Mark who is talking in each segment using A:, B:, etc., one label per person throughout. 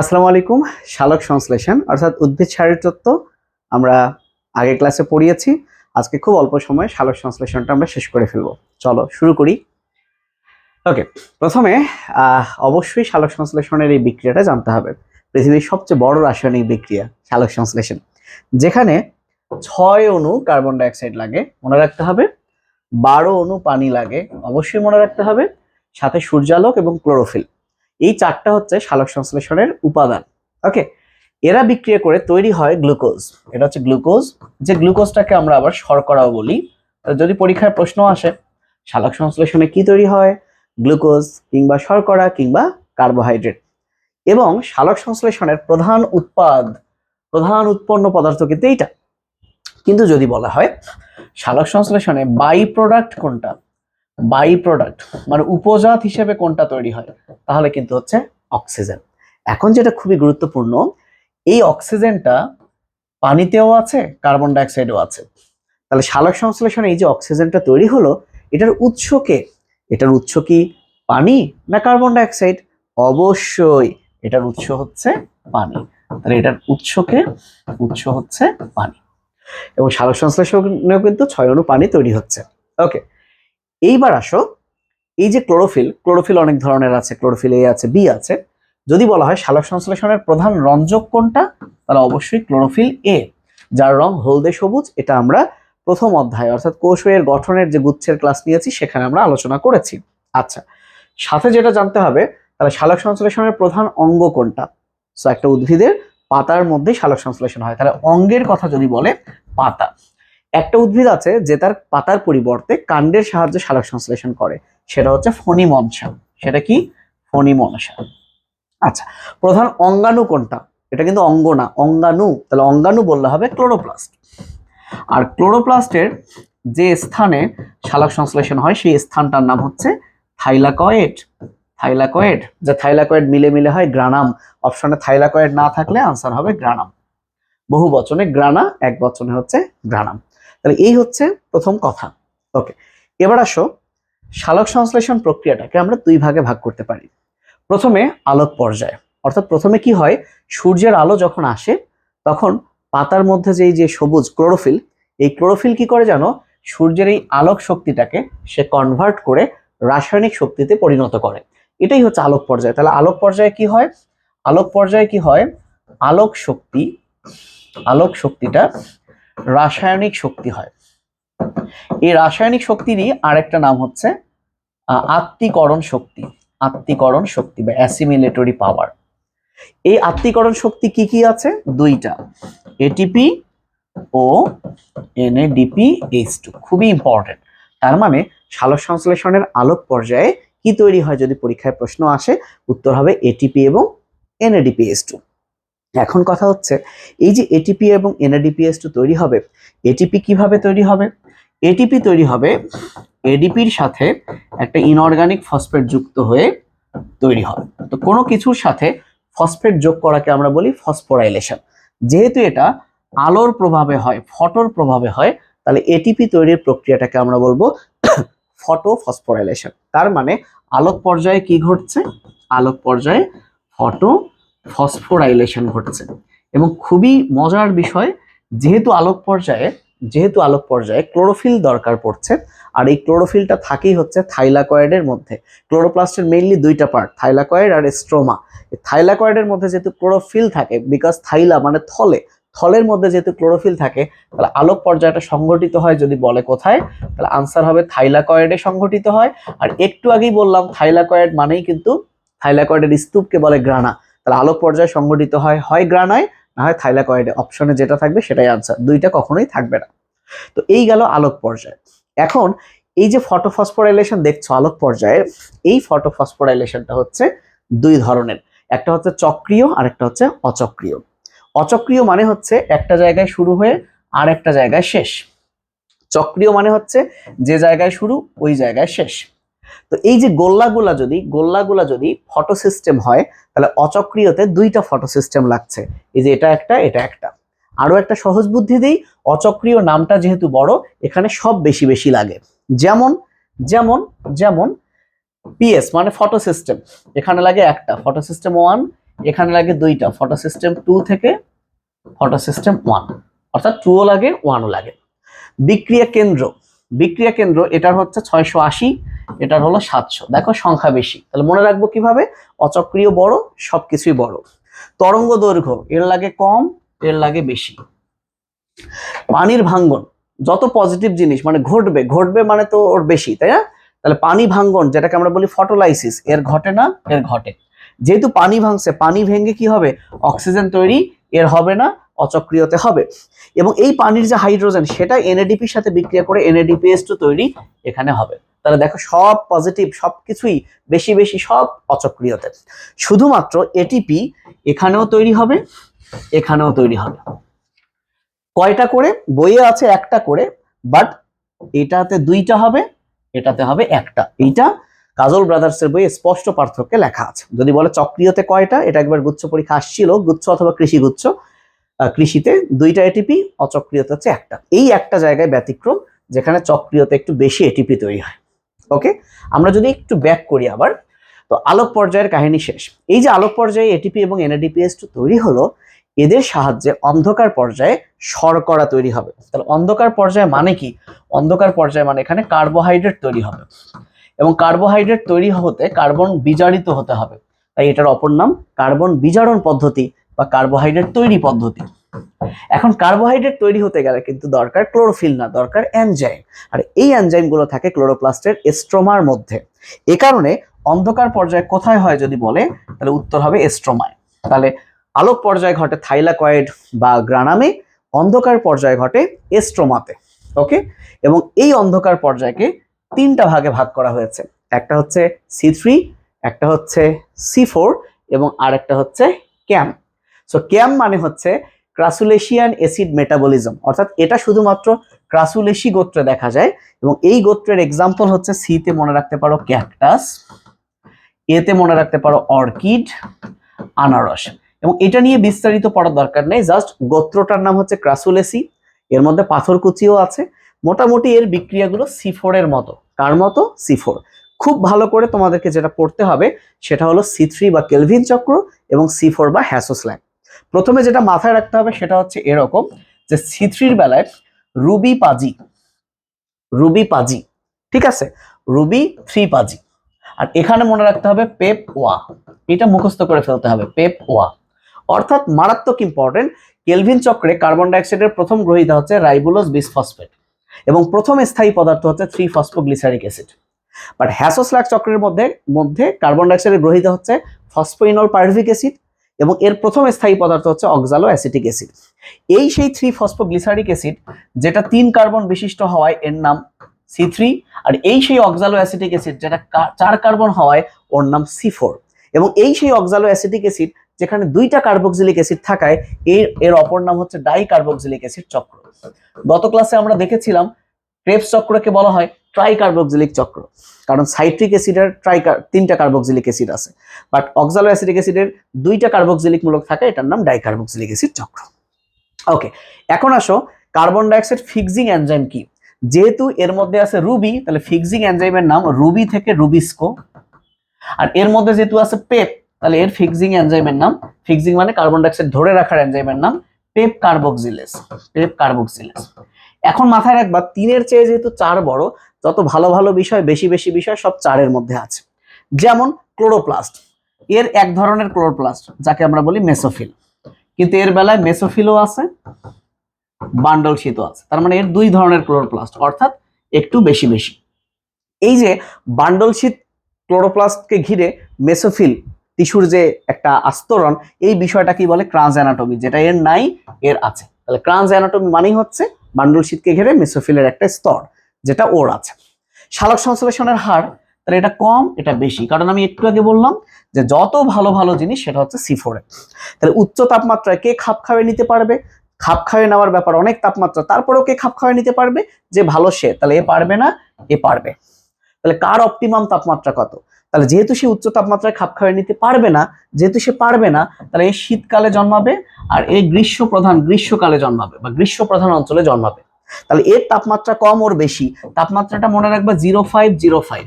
A: আসসালামু আলাইকুম। সালোক সংশ্লেষণ অর্থাৎ উদ্ভিদ শারীরতত্ত্ব আমরা আগে ক্লাসে পড়িয়েছি। আজকে খুব অল্প সময়ে সালোক সংশ্লেষণটা আমরা শেষ করে ফেলবো। চলো শুরু করি। ওকে, প্রথমে অবশ্যই সালোক সংশ্লেষণের এই বিক্রিয়াটা জানতে হবে। পৃথিবীর সবচেয়ে বড় রাসায়নিক বিক্রিয়া সালোক সংশ্লেষণ, যেখানে 6 অণু কার্বন ডাইঅক্সাইড লাগে, মনে রাখতে হবে। 12 অণু পানি লাগে, অবশ্যই মনে রাখতে হবে। সাথে সূর্যালোক এবং ক্লোরোফিল, এই চারটা হচ্ছে সালোক সংশ্লেষণের উপাদান। ওকে, এরা বিক্রিয়া করে তৈরি হয় গ্লুকোজ। এটা হচ্ছে গ্লুকোজ, যে গ্লুকোজটাকে আমরা আবার শর্করাও বলি। যদি পরীক্ষায় প্রশ্ন আসে সালোক সংশ্লেষণে কি তৈরি হয়, গ্লুকোজ কিংবা শর্করা কিংবা কার্বোহাইড্রেট। এবং সালোক সংশ্লেষণের প্রধান উৎপন্ন পদার্থ কিন্তু এইটা। কিন্তু যদি বলা হয় সালোক সংশ্লেষণে বাই প্রোডাক্ট কোনটা, বাই প্রোডাক্ট মানে উপজাত হিসেবে কোনটা তৈরি হয়, তাহলে কিন্তু হচ্ছে অক্সিজেন। এখন যেটা খুবই গুরুত্বপূর্ণ, এই অক্সিজেনটা পানিতেও আছে, কার্বন ডাইঅক্সাইডও আছে। তাহলে সালোক সংশ্লেষণে এই যে অক্সিজেনটা তৈরি হলো, এটার উৎস কে? এটার উৎস কি পানি না কার্বন ডাইঅক্সাইড? অবশ্যই এটার উৎস হচ্ছে পানি। তাহলে এটার উৎসকে, উৎস হচ্ছে পানি। এবং সালোক সংশ্লেষণেও কিন্তু 6 অণু পানি তৈরি হচ্ছে। ওকে, এইবার আসো, এই যে ক্লোরোফিল অনেক ধরনের আছে, ক্লোরোফিল এ আছে, বি আছে। যদি বলা হয় সালোক সংশ্লেষণের প্রধান রঞ্জক কোনটা, তাহলে অবশ্যই ক্লোরোফিল এ, যার রং হলদে সবুজ। এটা আমরা প্রথম অধ্যায় অর্থাৎ কোষের গঠনের যে গুচ্ছের ক্লাস নিয়েছি সেখানে আমরা আলোচনা করেছি। আচ্ছা, সাথে যেটা জানতে হবে, তাহলে সালোক সংশ্লেষণের প্রধান অঙ্গ কোনটা? সো একটা উদ্ভিদের পাতার মধ্যে সালোক সংশ্লেষণ হয়, তাহলে অঙ্গের কথা যদি বলে পাতা। একটা উদ্ভিদ আছে যে তার পাতার পরিবর্তে কাণ্ডের সাহায্যে সালোক সংশ্লেষণ করে, সেটা হচ্ছে ফণী মনসা। সেটা কি? ফণী মনসা। আচ্ছা, প্রধান অঙ্গাণু কোনটা? এটা কিন্তু অঙ্গ না, অঙ্গাণু। তাহলে অঙ্গাণু বললে হবে ক্লোরোপ্লাস্ট। আর ক্লোরোপ্লাস্টের যে স্থানে সালোক সংশ্লেষণ হয় সেই স্থানটার নাম হচ্ছে থাইলাকয়েড। থাইলাকয়েড, যে থাইলাকয়েড মিলে মিলে হয় গ্রানাম। অপশনে থাইলাকয়েড না থাকলে আনসার হবে গ্রানাম। বহু বচনে গ্রানা, এক বচনে হচ্ছে গ্রানাম। তাহলে এই হচ্ছে প্রথম কথা। ওকে, এবার আসো, সালোক সংশ্লেষণ প্রক্রিয়াটাকে আমরা দুই ভাগে ভাগ করতে পারি। প্রথমে আলোক পর্যায়, অর্থাৎ প্রথমে কি হয়, সূর্যের আলো যখন আসে তখন পাতার মধ্যে যে সবুজ ক্লোরোফিল, এই ক্লোরোফিল কি করে জানো, সূর্যের এই আলোক শক্তিটাকে সে কনভার্ট করে রাসায়নিক শক্তিতে পরিণত করে। এটাই হচ্ছে আলোক পর্যায়। তাহলে আলোক পর্যায়ে কি হয়, আলোক পর্যায়ে কি হয়, আলোক শক্তিটা রাসায়নিক শক্তি হয়। এই রাসায়নিক শক্তিরই আরেকটা নাম হচ্ছে আত্তীকরণ শক্তি। আত্তীকরণ শক্তি বা অ্যাসিমিলেটরি পাওয়ার। এই আত্তীকরণ শক্তি কি কি আছে? দুইটা, এটিপি ও NADPH2। খুবই ইম্পর্টেন্ট। তার মানে সালোক সংশ্লেষণের আলোক পর্যায়ে কি তৈরি হয়, যদি পরীক্ষায় প্রশ্ন আসে উত্তর হবে এটিপি এবং NADPH2। এখন কথা হচ্ছে, এই যে এটিপি এবং NADPH2 তৈরি হবে, এটিপি কিভাবে তৈরি হবে? এটিপি তৈরি হবে এডিপির সাথে একটা ইনঅর্গানিক ফসফেট যুক্ত হয়ে তৈরি হবে। তো কোনো কিছুর সাথে ফসফেট যোগ করাকে আমরা বলি ফসফোরাইলেশন। যেহেতু এটা আলোর প্রভাবে হয়, ফটোর প্রভাবে হয়, তাহলে এটিপি তৈরির প্রক্রিয়াটাকে আমরা বলবো ফটো ফসফোরাইলেশন। তার মানে আলোক পর্যায়ে কি ঘটছে, আলোক পর্যায়ে ফটো ফসফোরাইলেশন ঘটছে। এবং খুবই মজার বিষয়, যেহেতু আলোক পর্যায়ে ক্লোরোফিল দরকার পড়ছে, আর এই ক্লোরোফিলটা থাকেই হচ্ছে থাইলাকয়েডের মধ্যে। ক্লোরোপ্লাস্টের মেইনলি দুইটা পার্ট, থাইলাকয়েড আর স্ট্রোমা। থাইলাকয়েডের মধ্যে যেহেতু ক্লোরোফিল থাকে, বিকজ থাইলা মানে থলে, থলের মধ্যে যেহেতু ক্লোরোফিল থাকে, তাহলে আলোক পর্যায়টা সংঘটিত হয় যদি বলে কোথায়, তাহলে আনসার হবে থাইলাকয়েডে সংঘটিত হয়। আর একটু আগেই বললাম থাইলাকয়েড মানেই কিন্তু, থাইলাকয়েডের স্তূপকে বলে গ্রানা। তাহলে আলোক পর্যায়ে সংঘটিত হয় হয় গ্রানায় না হয় থাইলাকয়েডে। অপশনে যেটা থাকবে সেটাই আনসার, দুইটা কখনোই থাকবে না। তো এই গেল আলোক পর্যায়। এখন এই যে ফটোফসফোরাইলেশন দেখছো আলোক পর্যায়ে, এই ফটোফসফোরাইলেশনটা হচ্ছে দুই ধরনের, একটা হচ্ছে চক্রীয় আর একটা হচ্ছে অচক্রীয়। অচক্রীয় মানে হচ্ছে একটা জায়গায় শুরু হয়ে আর একটা জায়গায় শেষ। চক্রীয় মানে হচ্ছে যে জায়গায় শুরু ওই জায়গায় শেষ। তো এই যে গোল্লাগুলা যদি ফটো সিস্টেম হয়, তাহলে অচক্রীয়তে দুইটা ফটো সিস্টেম লাগছে। এই যে এটা একটা। আরো একটা সহজ বুদ্ধি দেই, অচক্রীয় নামটা যেহেতু বড়, এখানে সব বেশি বেশি লাগে। যেমন যেমন যেমন পিএস মানে ফটো সিস্টেম, এখানে লাগে একটা ফটো সিস্টেম 1, এখানে লাগে দুইটা, ফটোসিস্টেম 2 থেকে ফটোসিস্টেম 1, অর্থাৎ 2ও লাগে 1ও লাগে। বিক্রিয়া কেন্দ্র এটার হচ্ছে 680, এটার হলো 700। দেখো সংখ্যা বেশি, তাহলে মনে রাখবো কিভাবে, অচক্রিয় বড়, সবকিছুই বড়। তরঙ্গ দৈর্ঘ্য এর লাগে কম, এর লাগে বেশি। পানির ভাঙ্গন, যত পজিটিভ জিনিস মানে ঘটবে মানে তো ওর বেশি, তাই না? তাহলে পানি ভাঙ্গন যেটাকে আমরা বলি ফটোলাইসিস, এর ঘটে না, এর ঘটে। যেহেতু পানি ভাঙছে, পানি ভেঙে কি হবে, অক্সিজেন তৈরি, এর হবে না, অচক্রিয়তে হবে। এবং এই পানির যে হাইড্রোজেন সেটা এনএডিপির সাথে বিক্রিয়া করে NADPH2 তৈরি এখানে হবে। তাহলে দেখো সব পজিটিভ, সবকিছুই বেশি বেশি, সব অচক্রিয়তে। শুধুমাত্র এটিপি এখানেও তৈরি হবে, এখানেও তৈরি হবে। কয়টা করে? বইয়ে আছে একটা করে, বাট এটাতে দুইটা হবে, এটাতে হবে একটা। এইটা কাজল ব্রাদার্সের বইয়ে স্পষ্ট পার্থক্যে লেখা আছে। যদি বলে চক্রিয়তে কয়টা, এটা একবার গুচ্ছ পরীক্ষা আসছিল, গুচ্ছ অথবা কৃষি গুচ্ছ, কৃষিতে দুইটা এটিপি, অচক্রিয়তে হচ্ছে একটা। এই একটা জায়গায় ব্যতিক্রম, যেখানে চক্রিয়তে একটু বেশি এটিপি তৈরি হয়। ওকে, আমরা যদি একটু ব্যাক করি আবার, তো আলোক পর্যায়ের কাহিনী শেষ। এই যে আলোক পর্যায়ে এটিপি এবং NADPH2 তৈরি হলো, এদের সাহায্যে অন্ধকার পর্যায়ে শর্করা তৈরি হবে। তাহলে অন্ধকার পর্যায়ে মানে কি? অন্ধকার পর্যায়ে মানে এখানে কার্বোহাইড্রেট তৈরি হবে, এবং কার্বোহাইড্রেট তৈরি হতে কার্বন বিজারিত হতে হবে, তাই এটার অপর নাম কার্বন বিজারণ পদ্ধতি বা কার্বোহাইড্রেট তৈরি পদ্ধতি। এখন কার্বোহাইড্রেট তৈরি হতে গেলে কিন্তু দরকার ক্লোরোফিল না, দরকার এনজাইম। আর এই এনজাইমগুলো থাকে ক্লোরোপ্লাস্টের এস্ট্রোমার মধ্যে। এ কারণে অন্ধকার পর্যায়ে কোথায় হয় যদি বলে, তাহলে উত্তর হবে এস্ট্রোমায়। তাহলে আলোক পর্যায়ে ঘটে থাইলাকয়েড বা গ্রানামে, অন্ধকার পর্যায়ে ঘটে এস্ট্রোমাতে। ওকে, এবং এই অন্ধকার পর্যায়কে তিনটা ভাগে ভাগ করা হয়েছে। একটা হচ্ছে C3, একটা হচ্ছে C4, এবং আরেকটা হচ্ছে ক্যাম। সো ক্যাম মানে হচ্ছে ক্রাসুলেশিয়ান অ্যাসিড মেটাবলিজম, অর্থাৎ এটা শুধুমাত্র ক্রাসুলেশি গোত্রে দেখা যায়। এবং এই গোত্রের এক্সাম্পল হচ্ছে সিতে মনে রাখতে পারো ক্যাকটাস, এতে মনে রাখতে পারো অর্কিড, আনারস। এবং এটা নিয়ে বিস্তারিত পড়ার দরকার নেই, জাস্ট গোত্রটার নাম হচ্ছে ক্রাসুলেসি, এর মধ্যে পাথরকুচিও আছে। মোটামুটি এর বিক্রিয়াগুলো C4 এর মতো। কার মতো? C4। খুব ভালো করে তোমাদেরকে যেটা পড়তে হবে সেটা হলো C3 বা কেলভিন চক্র এবং C4 বা হ্যাসো স্ল্যাগ। প্রথমে যেটা মাথায় রাখতে হবে সেটা হচ্ছে এরকম, যে C3 বেলায় রুবি পাজি, ঠিক আছে, রুবি 3 পাজি। আর এখানে মনে রাখতে হবে পেপ ওয়া, এটা মুখস্থ করে ফেলতে হবে, পেপ ওয়া। অর্থাৎ মারাত্মক ইম্পর্টেন্ট, কেলভিন চক্রে কার্বন ডাইঅক্সাইডের প্রথম গ্রহীতা হচ্ছে রাইবোলোজ বিসফসফেট, এবং প্রথম স্থায়ী পদার্থ হচ্ছে 3-ফসফোগ্লিসারিক অ্যাসিড। বাট হ্যাসো স্ল্যাগ চক্রের মধ্যে কার্বন ডাইঅক্সাইডের গ্রহীতা হচ্ছে ফসফোইনল পাইরুভিক অ্যাসিড, এবং এর প্রথম স্থায়ী পদার্থ হচ্ছে অক্সালো অ্যাসিটিক অ্যাসিড। এই সেই 3-ফসফোগ্লিসারিক অ্যাসিড যেটা 3 কার্বন বিশিষ্ট হওয়ায় এর নাম C3, আর এই সেই অক্সালো অ্যাসিটিক অ্যাসিড যেটা 4 কার্বন হওয়ায় ওর নাম C4। এবং এই সেই অক্সালো অ্যাসিটিক অ্যাসিড যেখানে 2টা কার্বক্সিলিক অ্যাসিড থাকায় এর অপর নাম হচ্ছে ডাইকার্বক্সিলিক অ্যাসিড চক্র। গত ক্লাসে আমরা দেখেছিলাম ক্রেবস চক্রকে বলা হয় ট্রাইকার্বক্সিলিক চক্র, কারণ সাইট্রিক অ্যাসিডের 3টা কার্বক্সিলিক অ্যাসিড আছে, বাট অক্সালো অ্যাসিটিক অ্যাসিডের 2টা কার্বক্সিলিক মূলক থাকে, এটার নাম ডাইকার্বক্সিলিক অ্যাসিড চক্র। ওকে, এখন আসো কার্বন ডাইঅক্সাইড ফিক্সিং এনজাইম কি। যেহেতু এর মধ্যে আছে রুবি, তাহলে ফিক্সিং এনজাইমের নাম রুবি থেকে রুবিস্কো। আর এর মধ্যে যেহেতু আছে পেপ, তাহলে এর ফিক্সিং এনজাইমের নাম, ফিক্সিং মানে কার্বন ডাইঅক্সাইড ধরে রাখার এনজাইমের নাম পেপ কার্বক্সিলেজ, পেপ কার্বক্সিলেজ। এখন মাথায় রাখবা 3-এর চেয়ে যেহেতু 4 বড়, যত ভালো ভালো বিষয়, বেশি বেশি বিষয় সব 4-এর মধ্যে আছে। যেমন ক্লোরোপ্লাস্ট, এর এক ধরনের ক্লোরোপ্লাস্ট যাকে আমরা বলি মেসোফিল, কিন্তু এর বেলায় মেসোফিলও আছে, বান্ডল শীতও আছে। তার মানে এর 2 ধরনের ক্লোরোপ্লাস্ট, অর্থাৎ একটু বেশি বেশি। এই যে বান্ডল শীত ক্লোরোপ্লাস্টকে ঘিরে মেসোফিল টিস্যুর যে একটা আস্তরণ, এই বিষয়টা কি বলে? ক্রাঞ্চ অ্যানাটমি, যেটা এর নাই এর আছে। তাহলে ক্রাঞ্চ অ্যানাটমি মানেই হচ্ছে বান্ডল শীতকে ঘিরে মেসোফিলের একটা স্তর যেটা ওর আছে। সালোক সংশ্লেষণের হার, তাহলে এটা কম এটা বেশি, কারণ আমি একটু আগে বললাম যে যত ভালো ভালো জিনিস সেটা হচ্ছে C4 এ। তাহলে উচ্চ তাপমাত্রায় কে খাপ খাইয়ে নিতে পারবে? খাপ খাইয়ে নেওয়ার ব্যাপার অনেক তাপমাত্রা, তারপরেও কে খাপ খাইয়ে নিতে পারবে? যে ভালো সে, তাহলে এ পারবে না, এ পারবে। তাহলে কার অপটিমাম তাপমাত্রা কত? তাহলে যেহেতু সে উচ্চ তাপমাত্রায় খাপ খাইয়ে নিতে পারবে না, যেহেতু সে পারবে না, তাহলে এই শীতকালে জন্মাবে, আর এই গ্রীষ্মকালে জন্মাবে বা গ্রীষ্মপ্রধান অঞ্চলে জন্মাবে। তাহলে এর তাপমাত্রা কম ওর বেশি, তাপমাত্রাটা মনে রাখবে 0505।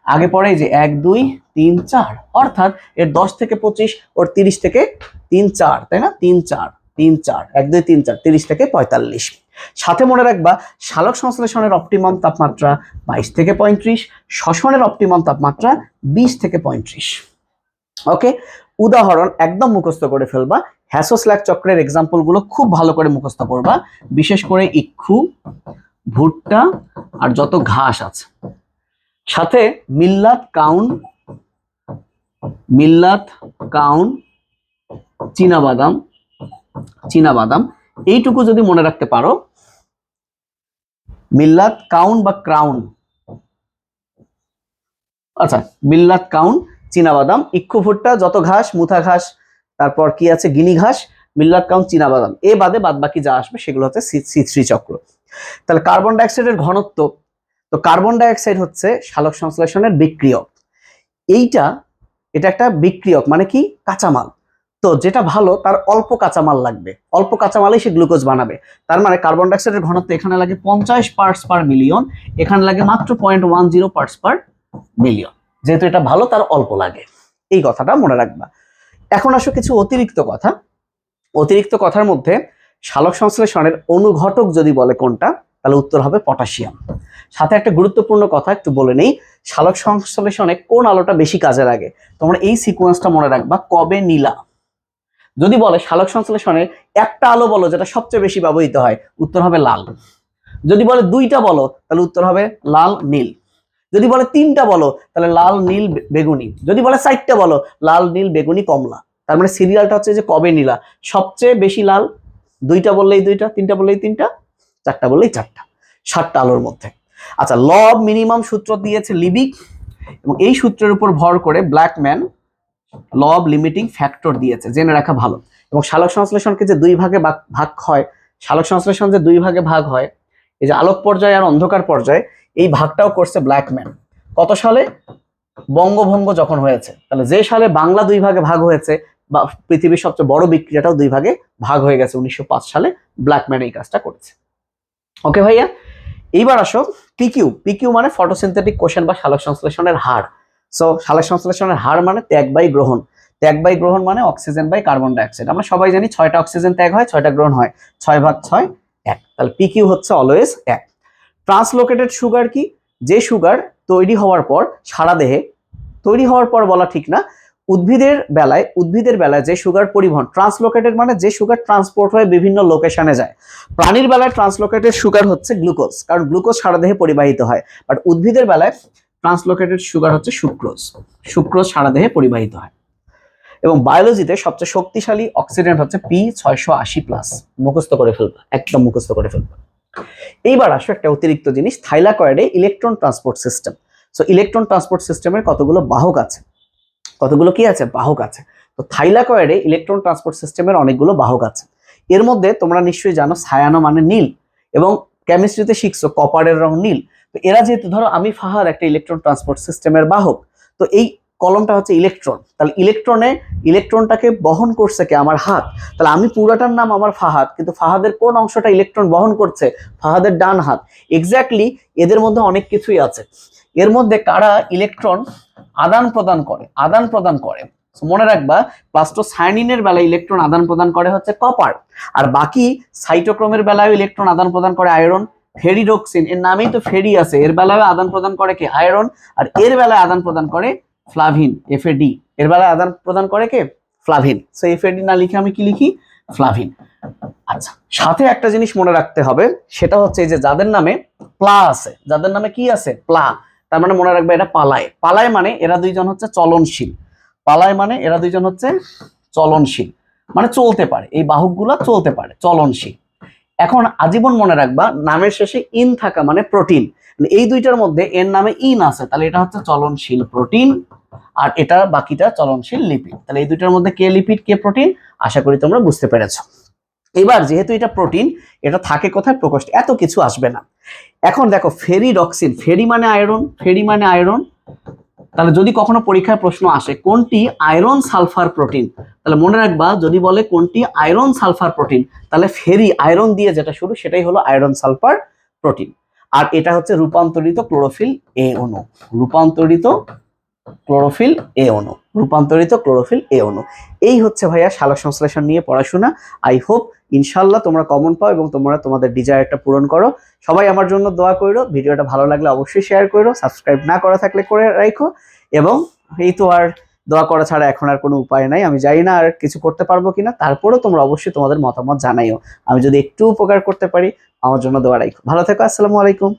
A: আগে পরে এই যে 1 2 3 4, অর্থাৎ এর 10 থেকে 25 ওর 30 থেকে 3 4, তাই না? 3 4 3 4 1 2 3 4 30 থেকে 45। সাথে মনে রাখবা সালোক সংশ্লেষণের অপটিমাম তাপমাত্রা 22 থেকে 35, শ্বসনের অপটিমাম তাপমাত্রা 20 থেকে 35। ওকে, উদাহরণ একদম মুখস্থ করে ফেলবা। হ্যাসো-স্ল্যাক চক্রের এক্সাম্পল গুলো খুব ভালো করে মুখস্থ করবা, বিশেষ করে ইক্ষু, ভুট্টা আর যত ঘাস আছে। সাথে মিল্লাত কাউন, চীনাবাদাম এইটুকু যদি মনে রাখতে পারো, মিল্লাত কাউন বা ক্রাউন, আচ্ছা মিল্লাত কাউন, চীনাবাদাম, ইক্ষু, ভুট্টা, যত ঘাস, মুথা ঘাস, তারপর কি আছে গিনি ঘাস, মিল্লাত কাউন, চীনাবাদাম, এ বাদে বাদ বাকি যা আসবে সেগুলো হচ্ছে C3 চক্র। তাহলে কার্বন ডাইঅক্সাইডের ঘনত্ব, তো কার্বন ডাইঅক্সাইড হচ্ছে সালোক সংশ্লেষণের বিক্রিয়ক। এটা একটা বিক্রিয়ক, মানে কি কাঁচামাল। তো যেটা ভালো তার অল্প কাঁচামাল লাগবে, অল্প কাঁচামালেই সে গ্লুকোজ বানাবে। তার মানে কার্বন ডাইঅক্সাইডের ঘনত্ব এখানে লাগে 50 পার্টস পার মিলিয়ন, এখানে লাগে মাত্র 0.10 পার্টস পার মিলিয়ন। যেহেতু এটা ভালো তার অল্প লাগে, এই কথাটা মনে রাখবা। এখন আসো কিছু অতিরিক্ত কথা। অতিরিক্ত কথার মধ্যে সালোক সংশ্লেষণের অনুঘটক যদি বলে কোনটা, তাহলে উত্তর হবে পটাশিয়াম। সাথে একটা গুরুত্বপূর্ণ কথা একটু বলে নেই, সালোক সংশ্লেষণে কোন আলোটা বেশি কাজে লাগে। তোমরা এই সিকোয়েন্সটা মনে রাখবা, কবে নীলা। যদি বলে সালোক সংশ্লেষণে একটা আলো বলো যেটা সবচেয়ে বেশি ব্যবহৃত হয়, উত্তর হবে লাল। যদি বলে দুইটা বলো, তাহলে উত্তর হবে লাল নীল। যদি বলে তিনটা বলো, তাহলে লাল নীল বেগুনি। যদি বলে 4টা বলো, লাল নীল বেগুনি কমলা। তার মানে সিরিয়ালটা হচ্ছে যে কবে নীলা, সবচেয়ে বেশি লাল, দুইটা বললেই দুইটা, তিনটা বললেই তিনটা, 4টা বললেই 4টা, 7টা আলোর মধ্যে। আচ্ছা, ল অফ মিনিমাম সূত্র দিয়েছে লিবিক, এবং এই সূত্রের উপর ভর করে Blackman law of limiting factor দিয়েছে, জেনে রাখা ভালো। এবং সালোক সংশ্লেষণকে যে দুই ভাগে ভাগ হয়, সালোক সংশ্লেষণ যে দুই ভাগে ভাগ হয়, এই যে আলোক পর্যায় আর অন্ধকার পর্যায়, এই ভাগটাও করছে ব্ল্যাকম্যান। কত সালে? বঙ্গভঙ্গ যখন হয়েছে। তাহলে যে সালে বাংলা দুই ভাগে ভাগ হয়েছে, বা পৃথিবীর সবচেয়ে বড় বিক্রিয়াটাও দুই ভাগে ভাগ হয়ে গেছে 1905 সালে, ব্ল্যাকম্যান এই কাজটা করেছে। ওকে ভাইয়া, এইবার আসো পিকিউ মানে ফটোসিনথেটিক কোশেন বা সালোক সংশ্লেষণের হার। সো সালোক সংশ্লেষণের হার মানে ত্যাগ বাই গ্রহণ। ত্যাগ বাই গ্রহণ মানে অক্সিজেন বাই কার্বন ডাইঅক্সাইড। আমরা সবাই জানি 6টা অক্সিজেন ত্যাগ হয়, 6টা গ্রহণ হয়, 6/6 1। তাহলে পিকিউ হচ্ছে অলওয়েজ 1। ট্রান্সলোকেটেড সুগার কি? যে সুগার তৈরি হওয়ার পর সারা দেহে, তৈরি হওয়ার পর বলা ঠিক না, উদ্ভিদের বেলায় যে সুগার পরিবহন, ট্রান্সলোকেটেড মানে যে সুগার ট্রান্সপোর্ট হয়ে বিভিন্ন লোকেশনে যায়। প্রাণীর বেলায় ট্রান্সলোকেটেড সুগার হচ্ছে গ্লুকোজ, কারণ গ্লুকোজ সারা দেহে পরিবাহিত হয়। বাট উদ্ভিদের বেলায় ট্রান্সলোকেটেড সুগার হচ্ছে সুক্রোজ সারা দেহে পরিবাহিত হয়। এবং বায়োলজিতে সবচেয়ে শক্তিশালী অক্সিডেন্ট হচ্ছে P680+। মুখস্থ করে ফেলবা, একদম মুখস্থ করে ফেলবা। এইবার আসো একটা অতিরিক্ত জিনিস, থাইলাকয়েডে electron transport system. So electron transport সিস্টেমের কতগুলো বাহক আছে, কতগুলো কি আছে? বাহক আছে। তো থাইলাকয়েডে ইলেকট্রন ট্রান্সপোর্ট সিস্টেমের অনেকগুলো বাহক আছে। এর মধ্যে তোমরা নিশ্চয়ই জানো সায়ানো মানে নীল, এবং কেমিস্ট্রিতে শিখছো কপারের রং নীল। তো এরা যেহেতু, ধরো আমি ফাহাদ একটা ইলেকট্রন ট্রান্সপোর্ট সিস্টেমের বাহক, তো এই কলমটা হচ্ছে ইলেকট্রন, তাহলে ইলেকট্রনটাকে বহন করছে কে? আমার হাত। তাহলে আমি পুরাটার নাম আমার ফাহাদ, কিন্তু ফাহাদের কোন অংশটা ইলেকট্রন বহন করছে? ফাহাদের ডান হাত। এক্স্যাক্টলি এদের মধ্যে অনেক কিছুই আছে। এর মধ্যে কারা ইলেকট্রন আদান প্রদান করে? মনে রাখবা, প্লাস্টোসায়ানিনের বেলায় ইলেকট্রন আদান প্রদান করে হচ্ছে কপার, আর বাকি সাইটোক্রোমের বেলায় ইলেকট্রন আদান প্রদান করে আয়রন। ফেরিডক্সিন, এর নামেই তো ফেরি আছে, এর বেলায় আদান প্রদান করে কে? আয়রন। আর এর বেলায় আদান প্রদান করে ফ্লাভিন, FAD। এর বেলায় আদান প্রদান করে কে? ফ্লাভিন। সো FAD না লিখে আমি কি লিখি? ফ্লাভিন। আচ্ছা, সাথে একটা জিনিস মনে রাখতে হবে, সেটা হচ্ছে যে যাদের নামে প্লা আছে, যাদের নামে কি আছে? প্লা, তার মানে মনে রাখবে এটা পালায় মানে এরা দুইজন হচ্ছে চলনশীল। চলনশীল মানে চলতে পারে, এই বাহকগুলো চলতে পারে, চলনশীল। এখন আজীবন মনে রাখবা, নামের শেষে ইন থাকা মানে প্রোটিন। এই দুইটার মধ্যে এর নামে ইন আছে, তাহলে এটা হচ্ছে চলনশীল প্রোটিন, আর এটা বাকিটা চলনশীল লিপিড। তাহলে এই দুইটার মধ্যে কে লিপিড কে প্রোটিন, আশা করি তোমরা বুঝতে পেরেছো। এবার যেহেতু এটা প্রোটিন, এটা থাকে কোথায়? প্রকোষ্ঠে। এত কিছু আসবে না। এখন দেখো ফেরিডক্সিন, ফেরি মানে আয়রন। তাহলে যদি কখনো পরীক্ষায় প্রশ্ন আসে কোনটি আয়রন সালফার প্রোটিন, তাহলে মনে রাখবা, যদি বলে কোনটি আয়রন সালফার প্রোটিন, তাহলে ফেরি আয়রন দিয়ে যেটা শুরু, সেটাই হলো আয়রন সালফার প্রোটিন। আর এটা হচ্ছে রূপান্তরিত ক্লোরোফিল এ অণু, রূপান্তরিত ক্লোরোফিল এ অণু, রূপান্তরিত ক্লোরোফিল এ অণু। এই হচ্ছে ভাইয়া সালোক সংশ্লেষণ নিয়ে পড়াশোনা। আই হোপ ইনশাল্লাহ তোমরা কমন পাও এবং তোমরা তোমাদের ডিজায়ারটা পূরণ করো। সবাই আমার জন্য দোয়া করো, ভিডিওটা ভালো লাগলে অবশ্যই শেয়ার করো, সাবস্ক্রাইব না করা থাকলে করে রাখো। এবং এই তো আর দোয়া করা ছাড়া এখন আর কোনো উপায় নাই। আমি জানি না আর কিছু করতে পারবো কিনা, তারপরেও তোমরা অবশ্যই তোমাদের মতামত জানাইও। আমি যদি একটু উপকার করতে পারি আমার জন্য দোয়া রাখো। ভালো থেকো, আসসালামু আলাইকুম।